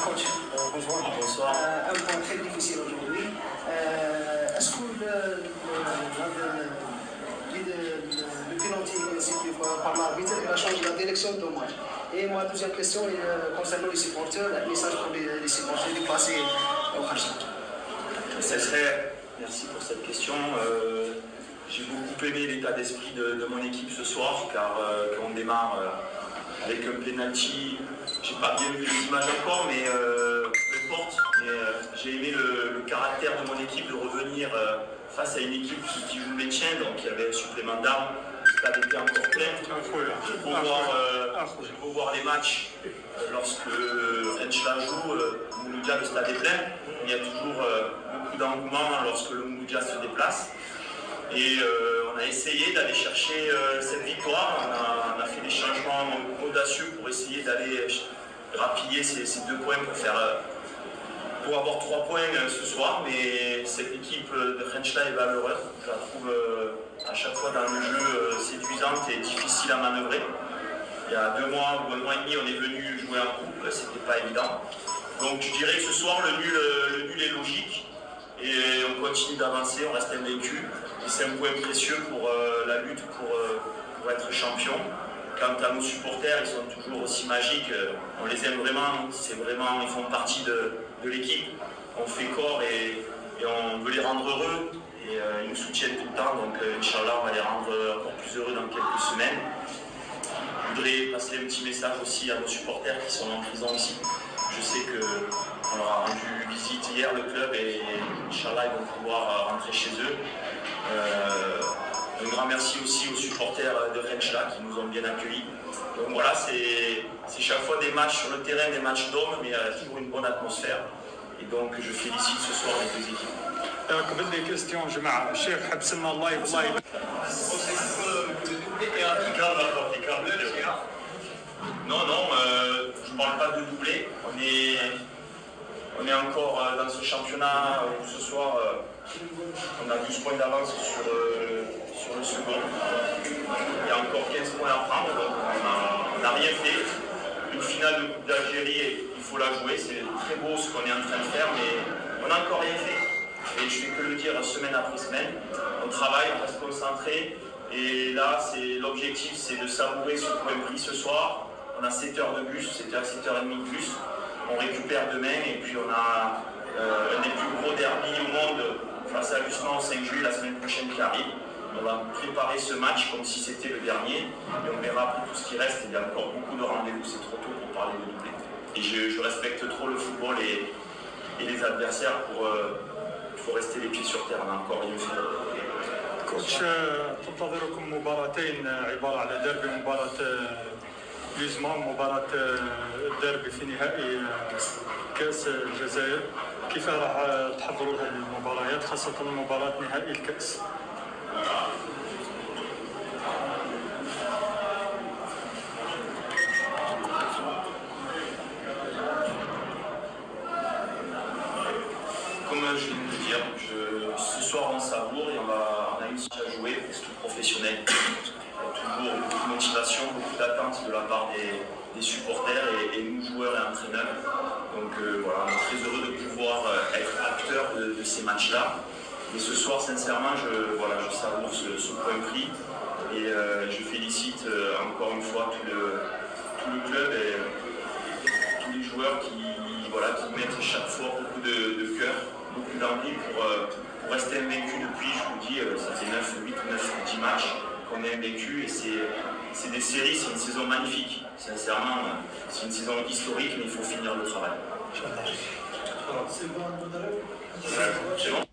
Coach, bonjour. Bonsoir. Un point très difficile aujourd'hui. Est-ce que le penalty institué par l'arbitre a changé la direction du match? Et ma deuxième question est concernant les supporters, un message pour les supporters de passer au Kharchak. Merci pour cette question. J'ai beaucoup aimé l'état d'esprit de mon équipe ce soir, car quand on démarre avec un penalty, j'ai pas bien vu les images encore, mais peu importe. J'ai aimé le caractère de mon équipe de revenir face à une équipe qui joue le maintien, donc il y avait un supplément d'armes. Le stade était encore plein. J'ai beau voir les matchs lorsque Renchla joue, Mouloudia, le stade est plein. Il y a toujours beaucoup d'engouement lorsque le Mouloudia se déplace. Et on a essayé d'aller chercher cette victoire. On a fait des changements audacieux pour essayer d'aller grappiller ces 2 points pour avoir 3 points ce soir. Mais cette équipe de Renchla est valeureuse. Je la trouve à chaque fois dans le jeu séduisante et difficile à manœuvrer. Il y a 2 mois ou 1 mois et demi, on est venu jouer en couple, c'était pas évident. Donc je dirais que ce soir, le nul est logique. Et on continue d'avancer, on reste invaincu. Et c'est un point précieux pour la lutte pour être champion. Quant à nos supporters, ils sont toujours aussi magiques. On les aime vraiment, ils font partie de l'équipe. On fait corps et on veut les rendre heureux. Et ils nous soutiennent tout le temps. Donc Inch'Allah, on va les rendre encore plus heureux dans quelques semaines. Je voudrais passer un petit message aussi à nos supporters qui sont en prison ici. Je sais qu'on leur a rendu visite hier, le club, et Inch'Allah, ils vont pouvoir rentrer chez eux. Un grand merci aussi aux supporters de Renchla qui nous ont bien accueillis. Donc voilà, c'est chaque fois des matchs sur le terrain, des matchs d'hommes, mais il y a toujours une bonne atmosphère. Et donc je félicite ce soir les 2 équipes. قبل لي كيستيون جماعه الشيخ حبسنا الله يبارك. Non, je ne parle pas de doublé. On est encore dans ce championnat où ce soir on a 12 points d'avance sur le second. Il y a encore 15 points à prendre, donc on n'a rien fait. Une finale de Coupe d'Algérie, il faut la jouer. C'est très beau ce qu'on est en train de faire, mais on n'a encore rien fait. Et je fais que le dire semaine après semaine. On travaille, on reste concentré. Et là, l'objectif, c'est de savourer ce point pris ce soir. On a 7 heures de bus, 7h30 de bus. On récupère demain et puis on a un des plus gros derbys au monde face à l'USMA au 5 juillet la semaine prochaine qui arrive. On va préparer ce match comme si c'était le dernier et on verra après tout ce qui reste. Il y a encore beaucoup de rendez-vous, c'est trop tôt pour parler de doublé. Et je respecte trop le football et les adversaires il faut rester les pieds sur terre, on a encore rien fait. كوتش تنتظركم مباراتين عباره على ديربي مباراه ليزما ومباراه الديربي في نهائي كاس الجزائر. كيف راح تحضروا لهذه المباريات خاصه مباراه نهائي الكاس؟ Comme je viens de le dire, ce soir on savoure et on a une match à jouer, c'est tout professionnel. Toujours beaucoup de motivation, beaucoup d'attentes de la part des supporters et nous joueurs et entraîneurs. Donc voilà, on est très heureux de pouvoir être acteurs de ces matchs-là. Et ce soir, sincèrement, je savoure ce point pris et je félicite encore une fois tout le club et tous les joueurs qui mettent chaque fois beaucoup de cœur, beaucoup d'envie pour rester invaincu depuis, je vous dis, ça fait 8 ou 9 ou 10 matchs qu'on est invaincu et c'est des séries, c'est une saison magnifique. Sincèrement, c'est une saison historique, mais il faut finir le travail. C'est bon.